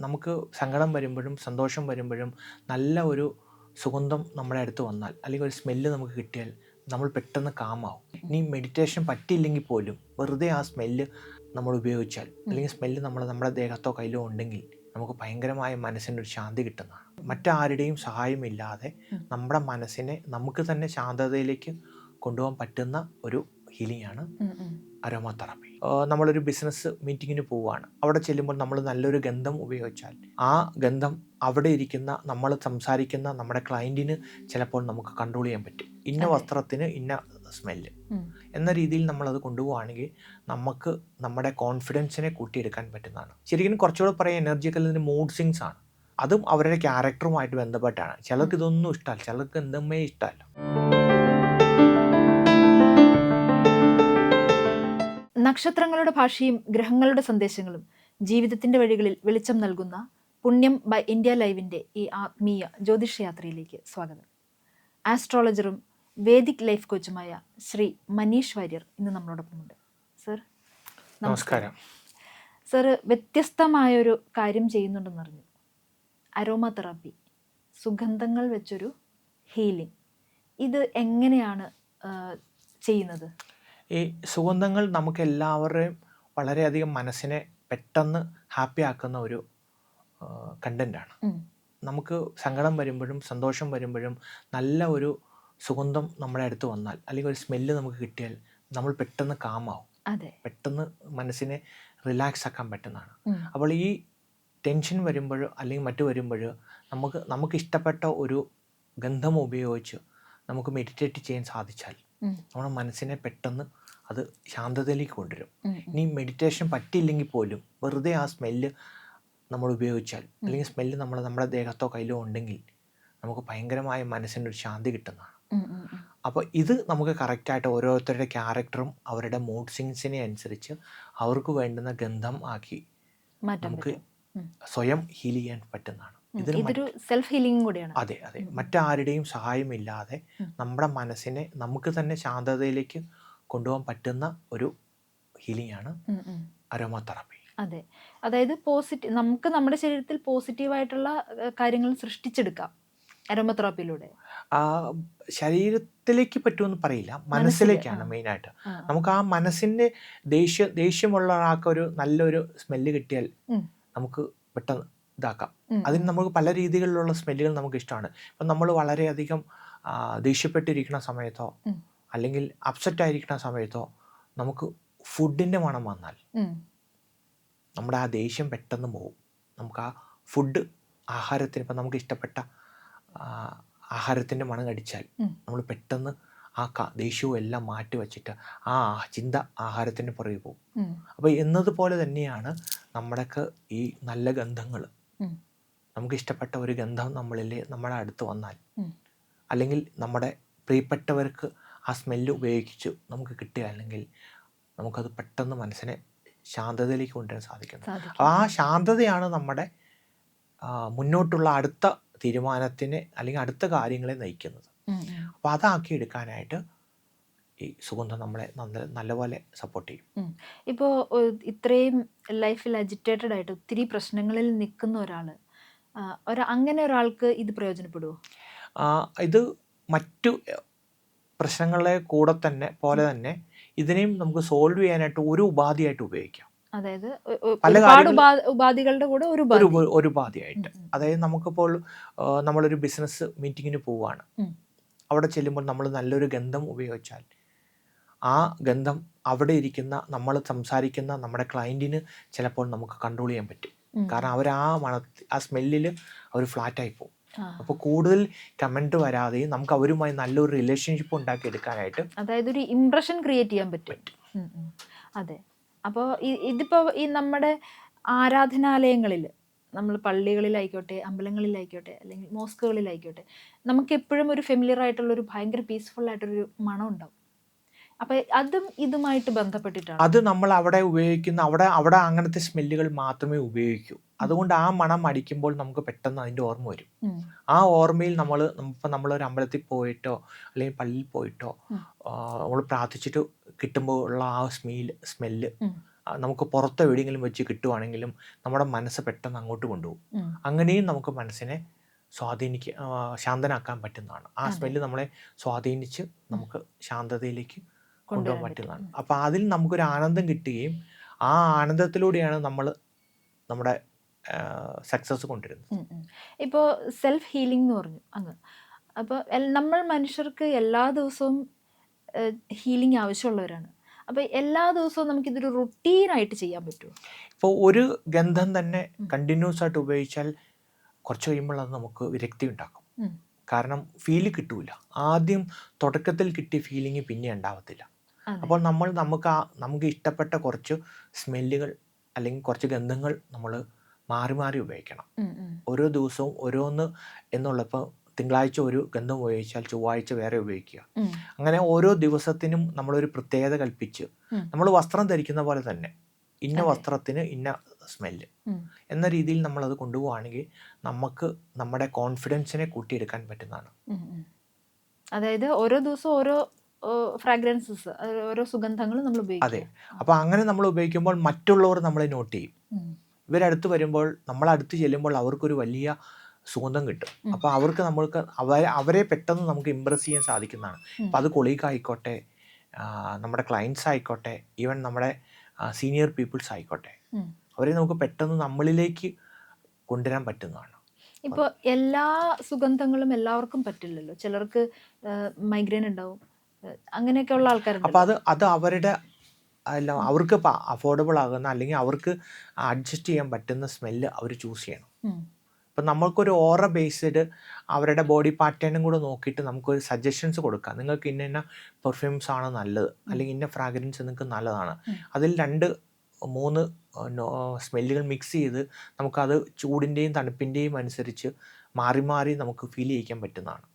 നമുക്ക് സങ്കടം വരുമ്പോഴും സന്തോഷം വരുമ്പോഴും നല്ല ഒരു സുഗന്ധം നമ്മുടെ അടുത്ത് വന്നാൽ അല്ലെങ്കിൽ ഒരു സ്മെല്ല് നമുക്ക് കിട്ടിയാൽ നമ്മൾ പെട്ടെന്ന് കാമാവും. ഇനി മെഡിറ്റേഷൻ പറ്റിയില്ലെങ്കിൽ പോലും വെറുതെ ആ സ്മെല്ല് നമ്മൾ ഉപയോഗിച്ചാൽ അല്ലെങ്കിൽ സ്മെല്ല് നമ്മുടെ ദേഹത്തോ കയ്യിലോ ഉണ്ടെങ്കിൽ നമുക്ക് ഭയങ്കരമായ മനസ്സിനൊരു ശാന്തി കിട്ടുന്നതാണ്. മറ്റാരുടെയും സഹായമില്ലാതെ നമ്മുടെ മനസ്സിനെ നമുക്ക് തന്നെ ശാന്തതയിലേക്ക് കൊണ്ടുപോകാൻ പറ്റുന്ന ഒരു ഹീലിംഗ് ആണ് അരോമ തെറാപ്പി. നമ്മളൊരു ബിസിനസ് മീറ്റിങ്ങിന് പോവുകയാണ്. അവിടെ ചെല്ലുമ്പോൾ നമ്മൾ നല്ലൊരു ഗന്ധം ഉപയോഗിച്ചാൽ ആ ഗന്ധം അവിടെ ഇരിക്കുന്ന നമ്മൾ സംസാരിക്കുന്ന നമ്മുടെ ക്ലയൻറ്റിന് ചിലപ്പോൾ നമുക്ക് കൺട്രോൾ ചെയ്യാൻ പറ്റും. ഇന്ന വസ്ത്രത്തിന് ഇന്ന സ്മെല്ല് എന്ന രീതിയിൽ നമ്മളത് കൊണ്ടുപോവുകയാണെങ്കിൽ നമുക്ക് നമ്മുടെ കോൺഫിഡൻസിനെ കൂട്ടിയെടുക്കാൻ പറ്റുന്നതാണ്. ശരിക്കും കുറച്ചുകൂടെ പറയാൻ എനർജിക്കൽ മൂഡ് സ്വിങ്സ് ആണ്. അതും അവരുടെ ക്യാരക്ടറുമായിട്ട് ബന്ധപ്പെട്ടാണ്. ചിലർക്ക് ഇതൊന്നും ഇഷ്ടമല്ല, ചിലർക്ക് എന്തുമേ ഇഷ്ടമല്ല. നക്ഷത്രങ്ങളുടെ ഭാഷയും ഗ്രഹങ്ങളുടെ സന്ദേശങ്ങളും ജീവിതത്തിന്റെ വഴികളിൽ വെളിച്ചം നൽകുന്ന പുണ്യം ബൈ ഇന്ത്യ ലൈവിന്റെ ഈ ആത്മീയ ജ്യോതിഷയാത്രയിലേക്ക് സ്വാഗതം. ആസ്ട്രോളജറും വേദിക് ലൈഫ് കോച്ചുമായ ശ്രീ മനീഷ് വാര്യർ ഇന്ന് നമ്മളോടൊപ്പമുണ്ട്. സർ നമസ്കാരം. സർ വ്യത്യസ്തമായൊരു കാര്യം ചെയ്യുന്നുണ്ടെന്ന് അറിഞ്ഞു. അരോമ തെറാപ്പി, സുഗന്ധങ്ങൾ വെച്ചൊരു ഹീലിംഗ്. ഇത് എങ്ങനെയാണ് ചെയ്യുന്നത്? ഈ സുഗന്ധങ്ങൾ നമുക്ക് എല്ലാവരുടെയും വളരെയധികം മനസ്സിനെ പെട്ടെന്ന് ഹാപ്പി ആക്കുന്ന ഒരു കണ്ടൻ്റാണ്. നമുക്ക് സങ്കടം വരുമ്പോഴും സന്തോഷം വരുമ്പോഴും നല്ല ഒരു സുഗന്ധം നമ്മുടെ അടുത്ത് വന്നാൽ അല്ലെങ്കിൽ ഒരു സ്മെല്ല് നമുക്ക് കിട്ടിയാൽ നമ്മൾ പെട്ടെന്ന് കാമാവും. പെട്ടെന്ന് മനസ്സിനെ റിലാക്സ് ആക്കാൻ പറ്റുന്നതാണ്. അപ്പോൾ ഈ ടെൻഷൻ വരുമ്പോൾ അല്ലെങ്കിൽ മറ്റു വരുമ്പോൾ നമുക്ക് ഇഷ്ടപ്പെട്ട ഒരു ഗന്ധം ഉപയോഗിച്ച് നമുക്ക് മെഡിറ്റേറ്റ് ചെയ്യാൻ സാധിച്ചാൽ നമ്മുടെ മനസ്സിനെ പെട്ടെന്ന് അത് ശാന്തതയിലേക്ക് കൊണ്ടുവരും. ഇനി മെഡിറ്റേഷൻ പറ്റിയില്ലെങ്കിൽ പോലും വെറുതെ ആ സ്മെല്ല് നമ്മൾ ഉപയോഗിച്ചാൽ അല്ലെങ്കിൽ സ്മെല്ല് നമ്മുടെ ദേഹത്തോ കയ്യിലോ ഉണ്ടെങ്കിൽ നമുക്ക് ഭയങ്കരമായ മനസ്സിനൊരു ശാന്തി കിട്ടുന്നതാണ്. അപ്പോൾ ഇത് നമുക്ക് കറക്റ്റായിട്ട് ഓരോരുത്തരുടെ ക്യാരക്ടറും അവരുടെ മൂഡ് സ്വിങ്സിനെ അനുസരിച്ച് അവർക്ക് വേണ്ടുന്ന ഗന്ധം ആക്കി നമുക്ക് സ്വയം ഹീൽ ചെയ്യാൻ പറ്റുന്നതാണ്. ഇതൊരു സെൽഫ് ഹീലിംഗ് കൂടിയാണ്. അതെ, മറ്റാരുടെയും സഹായമില്ലാതെ നമ്മുടെ മനസ്സിനെ നമുക്ക് തന്നെ ശാന്തതയിലേക്ക് കൊണ്ടുപോകാൻ പറ്റുന്ന ഒരു ഹീലിംഗ് ആണ് അരോമ തെറാപ്പി. അതെ, അതായത് നമുക്ക് നമ്മുടെ ശരീരത്തിൽ പോസിറ്റീവായിട്ടുള്ള കാര്യങ്ങൾ സൃഷ്ടിച്ചെടുക്കാം അരോമ തെറാപ്പിയിലൂടെ. ശരീരത്തിലേക്ക് പറ്റുമെന്ന് പറയില്ല, മനസ്സിലേക്കാണ് മെയിനായിട്ട്. നമുക്ക് ആ മനസ്സിൻ്റെ ദേഷ്യമുള്ള ഒരാൾക്കൊരു നല്ലൊരു സ്മെല്ല് കിട്ടിയാൽ നമുക്ക് പെട്ടെന്ന് ഇതാക്കാം. അതിന് നമുക്ക് പല രീതികളിലുള്ള സ്മെല്ലുകൾ നമുക്ക് ഇഷ്ടമാണ്. ഇപ്പം നമ്മൾ വളരെയധികം ദേഷ്യപ്പെട്ടിരിക്കുന്ന സമയത്തോ അല്ലെങ്കിൽ അപ്സെറ്റ് ആയിരിക്കുന്ന സമയത്തോ നമുക്ക് ഫുഡിൻ്റെ മണം വന്നാൽ നമ്മുടെ ആ ദേഷ്യം പെട്ടെന്ന് പോകും. നമുക്ക് ആ ഫുഡ് ആഹാരത്തിന് ഇപ്പം നമുക്ക് ഇഷ്ടപ്പെട്ട ആഹാരത്തിൻ്റെ മണം കടിച്ചാൽ നമ്മൾ പെട്ടെന്ന് ആ ദേഷ്യവും എല്ലാം മാറ്റി വച്ചിട്ട് ആ ചിന്ത ആഹാരത്തിൻ്റെ പുറകെ പോകും. അപ്പോൾ എന്നതുപോലെ തന്നെയാണ് നമ്മുടെയൊക്കെ ഈ നല്ല ഗന്ധങ്ങൾ. നമുക്ക് ഇഷ്ടപ്പെട്ട ഒരു ഗന്ധം നമ്മുടെ അടുത്ത് വന്നാൽ അല്ലെങ്കിൽ നമ്മുടെ പ്രിയപ്പെട്ടവർക്ക് ആ സ്മെല്ല് ഉപയോഗിച്ച് നമുക്ക് കിട്ടുകയാണെങ്കിൽ നമുക്കത് പെട്ടെന്ന് മനസ്സിനെ ശാന്തതയിലേക്ക് കൊണ്ടുവരാൻ സാധിക്കുന്നത്. ആ ശാന്തതയാണ് നമ്മുടെ മുന്നോട്ടുള്ള അടുത്ത തീരുമാനത്തിനെ അല്ലെങ്കിൽ അടുത്ത കാര്യങ്ങളെ നയിക്കുന്നത്. അപ്പോൾ അതാക്കി എടുക്കാനായിട്ട് ഈ സുഗന്ധം നമ്മളെ നല്ലപോലെ സപ്പോർട്ട് ചെയ്യും. ഇപ്പോൾ ഇത്രയും ലൈഫിൽ അജിറ്റേറ്റഡ് ആയിട്ട് ഒത്തിരി പ്രശ്നങ്ങളിൽ നിൽക്കുന്ന അങ്ങനെ ഒരാൾക്ക് ഇത് പ്രയോജനപ്പെടുമോ? ഇത് മറ്റു പ്രശ്നങ്ങളെ പോലെ തന്നെ ഇതിനെയും നമുക്ക് സോൾവ് ചെയ്യാനായിട്ട് ഒരു ഉപാധിയായിട്ട് ഉപയോഗിക്കാം. അതായത് ഉപാധികളുടെ കൂടെ ഒരു ഉപാധിയായിട്ട്. അതായത് നമുക്കിപ്പോൾ നമ്മളൊരു ബിസിനസ് മീറ്റിങ്ങിന് പോവുകയാണ്. അവിടെ ചെല്ലുമ്പോൾ നമ്മൾ നല്ലൊരു ഗന്ധം ഉപയോഗിച്ചാൽ ആ ഗന്ധം അവിടെ ഇരിക്കുന്ന നമ്മൾ സംസാരിക്കുന്ന നമ്മുടെ ക്ലയൻറ്റിന് ചിലപ്പോൾ നമുക്ക് കൺട്രോൾ ചെയ്യാൻ പറ്റും. കാരണം അവർ ആ സ്മെല്ലിൽ അവർ ഫ്ലാറ്റായി പോകും. അപ്പോൾ കൂടുതൽ കമൻറ്റ് വരാതെയും നമുക്ക് അവരുമായി നല്ലൊരു റിലേഷൻഷിപ്പ് ഉണ്ടാക്കി എടുക്കാനായിട്ട്, അതായത് ഒരു ഇംപ്രഷൻ ക്രിയേറ്റ് ചെയ്യാൻ പറ്റും. അതെ. അപ്പോൾ ഇതിപ്പോൾ ഈ നമ്മുടെ ആരാധനാലയങ്ങളിൽ, നമ്മൾ പള്ളികളിലായിക്കോട്ടെ, അമ്പലങ്ങളിലായിക്കോട്ടെ, അല്ലെങ്കിൽ മോസ്കുകളിലായിക്കോട്ടെ, നമുക്ക് എപ്പോഴും ഒരു ഫെമിലിയർ ആയിട്ടുള്ളൊരു ഭയങ്കര പീസ്ഫുൾ ആയിട്ടൊരു മണം ഉണ്ടാവും. അപ്പോൾ അതും ഇതുമായിട്ട് ബന്ധപ്പെട്ടിട്ടാണ് അത് നമ്മൾ അവിടെ ഉപയോഗിക്കുന്ന അവിടെ അങ്ങനത്തെ സ്മെല്ലുകൾ മാത്രമേ ഉപയോഗിക്കൂ. അതുകൊണ്ട് ആ മണം അടിക്കുമ്പോൾ നമുക്ക് പെട്ടെന്ന് അതിൻ്റെ ഓർമ്മ വരും. ആ ഓർമ്മയിൽ നമ്മളൊരു അമ്പലത്തിൽ പോയിട്ടോ അല്ലെങ്കിൽ പള്ളിയിൽ പോയിട്ടോ നമ്മൾ പ്രാർത്ഥിച്ചിട്ട് കിട്ടുമ്പോൾ ഉള്ള ആ സ്മെല്ല് നമുക്ക് പുറത്ത് എവിടെയെങ്കിലും വെച്ച് കിട്ടുവാണെങ്കിലും നമ്മുടെ മനസ്സ് പെട്ടെന്ന് അങ്ങോട്ട് കൊണ്ടുപോകും. അങ്ങനെയും നമുക്ക് മനസ്സിനെ ശാന്തനാക്കാൻ പറ്റുന്നതാണ്. ആ സ്മെല്ല് നമ്മളെ സ്വാധീനിച്ച് നമുക്ക് ശാന്തതയിലേക്ക് കൊണ്ടുപോകാൻ പറ്റുന്നതാണ്. അപ്പോൾ അതിൽ നമുക്കൊരു ആനന്ദം കിട്ടുകയും ആ ആനന്ദത്തിലൂടെയാണ് നമ്മൾ നമ്മുടെ സക്സസ് കൊണ്ടുവരുന്നത്. ഇപ്പോൾ സെൽഫ് ഹീലിംഗ് എന്ന് പറഞ്ഞു അങ്ങ്. അപ്പോൾ നമ്മൾ മനുഷ്യർക്ക് എല്ലാ ദിവസവും ഹീലിംഗ് ആവശ്യമുള്ളവരാണ്. അപ്പോൾ എല്ലാ ദിവസവും നമുക്കിതൊരു റുട്ടീനായിട്ട് ചെയ്യാൻ പറ്റുമോ? ഇപ്പോൾ ഒരു ഗന്ധം തന്നെ കണ്ടിന്യൂസ് ആയിട്ട് ഉപയോഗിച്ചാൽ കുറച്ച് കഴിയുമ്പോൾ അത് നമുക്ക് വിരക്തി ഉണ്ടാക്കും. കാരണം ഫീല് കിട്ടൂല. ആദ്യം തുടക്കത്തിൽ കിട്ടിയ ഫീലിംഗ് പിന്നെ ഉണ്ടാവത്തില്ല. അപ്പോൾ നമുക്ക് ഇഷ്ടപ്പെട്ട കുറച്ച് സ്മെല്ലുകൾ അല്ലെങ്കിൽ കുറച്ച് ഗന്ധങ്ങൾ നമ്മൾ മാറി മാറി ഉപയോഗിക്കണം. ഓരോ ദിവസവും ഓരോന്ന് എന്നുള്ളപ്പോൾ തിങ്കളാഴ്ച ഒരു ഗന്ധം ഉപയോഗിച്ചാൽ ചൊവ്വാഴ്ച വേറെ ഉപയോഗിക്കുക. അങ്ങനെ ഓരോ ദിവസത്തിനും നമ്മളൊരു പ്രത്യേകത കൽപ്പിച്ച് നമ്മൾ വസ്ത്രം ധരിക്കുന്ന പോലെ തന്നെ ഇന്ന വസ്ത്രത്തിന് ഇന്ന സ്മെല്ല് എന്ന രീതിയിൽ നമ്മളത് കൊണ്ടുപോവുകയാണെങ്കിൽ നമുക്ക് നമ്മുടെ കോൺഫിഡൻസിനെ കൂട്ടിയെടുക്കാൻ പറ്റുന്നതാണ്. അതായത് ഓരോ ദിവസവും ഓരോ ഫ്രാഗ്രൻസസ്, ഓരോ സുഗന്ധങ്ങൾ നമ്മൾ ഉപയോഗിക്കും. അതെ. അപ്പോൾ അങ്ങനെ നമ്മൾ ഉപയോഗിക്കുമ്പോൾ മറ്റുള്ളവർ നമ്മളെ നോട്ട് ചെയ്യും. ഇവരടുത്ത് വരുമ്പോൾ, നമ്മളടുത്ത് ചെല്ലുമ്പോൾ അവർക്കൊരു വലിയ സുഗന്ധം കിട്ടും. അപ്പോൾ നമ്മൾക്ക് അവരെ പെട്ടെന്ന് നമുക്ക് ഇമ്പ്രസ് ചെയ്യാൻ സാധിക്കുന്നതാണ്. അപ്പോൾ അത് കൊളീഗ് ആയിക്കോട്ടെ, നമ്മുടെ ക്ലയൻസ് ആയിക്കോട്ടെ, ഈവൻ നമ്മുടെ സീനിയർ പീപ്പിൾസ് ആയിക്കോട്ടെ, അവരെ നമുക്ക് പെട്ടെന്ന് നമ്മളിലേക്ക് കൊണ്ടുവരാൻ പറ്റുന്നതാണ്. ഇപ്പോൾ എല്ലാ സുഗന്ധങ്ങളും എല്ലാവർക്കും പറ്റില്ലല്ലോ. ചിലർക്ക് മൈഗ്രെയിൻ ഉണ്ടാവും, അങ്ങനെയൊക്കെ ഉള്ള ആൾക്കാരുണ്ട്. അപ്പോൾ അത് അവരുടെ അവർക്ക് അഫോർഡബിൾ ആകുന്ന അല്ലെങ്കിൽ അവർക്ക് അഡ്ജസ്റ്റ് ചെയ്യാൻ പറ്റുന്ന സ്മെല്ല് അവർ ചൂസ് ചെയ്യണം. ഇപ്പം നമ്മൾക്കൊരു ഓറ ബേസ്ഡ് അവരുടെ ബോഡി പാറ്റേണും കൂടെ നോക്കിയിട്ട് നമുക്കൊരു സജഷൻസ് കൊടുക്കാം. നിങ്ങൾക്ക് ഇന്ന പെർഫ്യൂംസ് ആണ് നല്ലത്, അല്ലെങ്കിൽ ഇന്ന ഫ്രാഗ്രൻസ് നിങ്ങൾക്ക് നല്ലതാണ്. അതിൽ 2-3 സ്മെല്ലുകൾ മിക്സ് ചെയ്ത് നമുക്കത് ചൂടിൻ്റെയും തണുപ്പിൻ്റെയും അനുസരിച്ച് മാറി മാറി നമുക്ക് ഫീൽ ചെയ്യിക്കാൻ പറ്റുന്നതാണ്.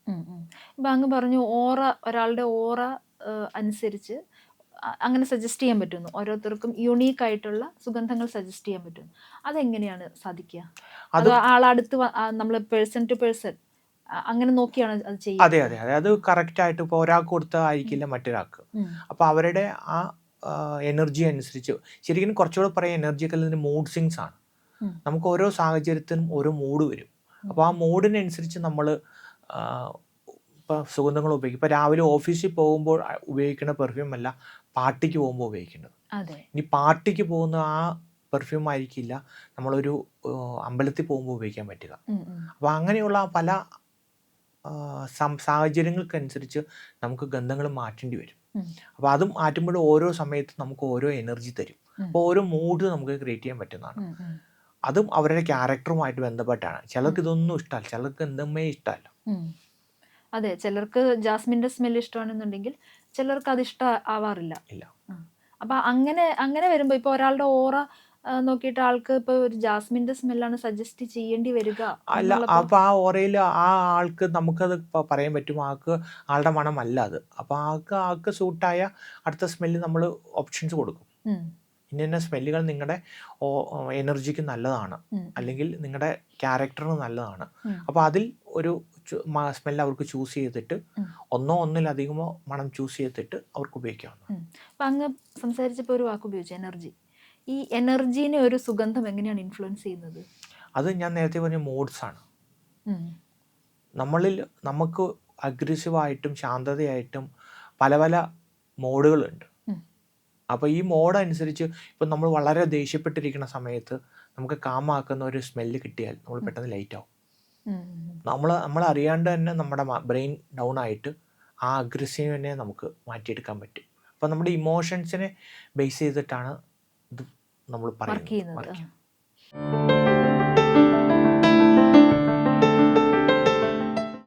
ഇപ്പം അങ്ങ് പറഞ്ഞു ഒരാളുടെ ഓറ അനുസരിച്ച് അങ്ങനെ സജസ്റ്റ് ചെയ്യാൻ പറ്റുന്നു. ഓരോരുത്തർക്കും യുണീക്ക് ആയിട്ടുള്ള സുഗന്ധങ്ങൾ സജസ്റ്റ് ചെയ്യാൻ പറ്റുന്നു. അതെങ്ങനെയാണ് സാധിക്കുക? അത് ആളടുത്ത് നമ്മൾ പേഴ്സൺ ടു പേഴ്സൺ അങ്ങനെ നോക്കിയാണ് അത് ചെയ്യുക? അതെ. അത് കറക്റ്റായിട്ട് ഇപ്പോൾ ഒരാൾക്ക് കൊടുത്തതായിരിക്കില്ല മറ്റൊരാൾക്ക്. അപ്പോൾ അവരുടെ ആ എനർജി അനുസരിച്ച്, ശരിക്കും കുറച്ചുകൂടെ പറയാം, എനർജിയൊക്കെ അതിൻ്റെ മൂഡ് സ്വിങ്സ് ആണ്. നമുക്ക് ഓരോ സാഹചര്യത്തിനും ഓരോ മൂഡ് വരും. അപ്പോൾ ആ മൂഡിനനുസരിച്ച് നമ്മൾ ഇപ്പോൾ സുഗന്ധങ്ങൾ ഉപയോഗിക്കും. ഇപ്പോൾ രാവിലെ ഓഫീസിൽ പോകുമ്പോൾ ഉപയോഗിക്കുന്ന പെർഫ്യൂം അല്ല പാർട്ടിക്ക് പോകുമ്പോൾ ഉപയോഗിക്കേണ്ടത്. ഇനി പാർട്ടിക്ക് പോകുന്ന ആ പെർഫ്യൂം ആയിരിക്കില്ല നമ്മളൊരു അമ്പലത്തിൽ പോകുമ്പോൾ ഉപയോഗിക്കാൻ പറ്റുക. അപ്പോൾ അങ്ങനെയുള്ള പല സാഹചര്യങ്ങൾക്കനുസരിച്ച് നമുക്ക് ഗന്ധങ്ങൾ മാറ്റേണ്ടി വരും. അപ്പോൾ അതും മാറ്റുമ്പോൾ ഓരോ സമയത്തും നമുക്ക് ഓരോ എനർജി തരും. അപ്പോൾ ഓരോ മൂഡ് നമുക്ക് ക്രിയേറ്റ് ചെയ്യാൻ പറ്റുന്നതാണ്. അതും അവരുടെ ക്യാരക്ടറുമായിട്ട് ബന്ധപ്പെട്ടാണ്. ചിലർക്ക് ഇതൊന്നും ഇഷ്ടമല്ല, ചിലർക്ക് എന്തുമേ ഇഷ്ടമല്ല. അതെ, ചിലർക്ക് ജാസ്മിൻ്റെ സ്മെൽ ഇഷ്ടമാണെന്നുണ്ടെങ്കിൽ ചിലർക്ക് അത് ഇഷ്ടം ആവാറില്ല. അപ്പം അങ്ങനെ വരുമ്പോൾ ഇപ്പോൾ ഒരാളുടെ ഓറ നോക്കിയിട്ട് ആൾക്ക് ഇപ്പോൾ ഒരു ജാസ്മിൻ്റെ സ്മെല്ലാണ് സജസ്റ്റ് ചെയ്യേണ്ടി വരിക അല്ല. അപ്പോൾ ആ ഓറയിൽ ആ ആൾക്ക് നമുക്കത് പറയാൻ പറ്റും, ആളുടെ മണമല്ല അത്. അപ്പോൾ ആൾക്ക് സൂട്ടായ അടുത്ത സ്മെല്ല് നമ്മൾ ഓപ്ഷൻസ് കൊടുക്കും. ഇന്ന സ്മെല്ലുകൾ നിങ്ങളുടെ എനർജിക്ക് നല്ലതാണ്, അല്ലെങ്കിൽ നിങ്ങളുടെ ക്യാരക്ടറിന് നല്ലതാണ്. അപ്പോൾ അതിൽ ഒരു സ്മെല്ല് അവർക്ക് ചൂസ് ചെയ്തിട്ട് ഒന്നിലധികമോ മണം ചൂസ് ചെയ്തിട്ട് അവർക്ക് ഉപയോഗിക്കാവുന്നതാണ്. അപ്പം അങ്ങ് സംസാരിച്ചപ്പോൾ ഒരു വാക്ക് ഉപയോഗിച്ചു, എനർജി. ഈ എനർജീനെ ഒരു സുഗന്ധം എങ്ങനെയാണ് ഇൻഫ്ലുവൻസ് ചെയ്യുന്നത്? അത് ഞാൻ നേരത്തെ പറഞ്ഞ മൂഡ്സാണ്. നമുക്ക് അഗ്രസീവായിട്ടും ശാന്തതയായിട്ടും പല പല മോഡുകളുണ്ട്. അപ്പോൾ ഈ മോഡ് അനുസരിച്ച് ഇപ്പം നമ്മൾ വളരെ ദേഷ്യപ്പെട്ടിരിക്കുന്ന സമയത്ത് നമുക്ക് കാമാക്കുന്ന ഒരു സ്മെല്ല് കിട്ടിയാൽ നമ്മൾ പെട്ടെന്ന് ലൈറ്റ് ആവും. നമ്മൾ അറിയാണ്ട് തന്നെ നമ്മുടെ ബ്രെയിൻ ഡൗൺ ആയിട്ട് ആ അഗ്രസീവിനെ നമുക്ക് മാറ്റിയെടുക്കാൻ പറ്റും. അപ്പോൾ നമ്മുടെ ഇമോഷൻസിനെ ബേസ് ചെയ്തിട്ടാണ് ഇത് നമ്മൾ പറയുന്നത്.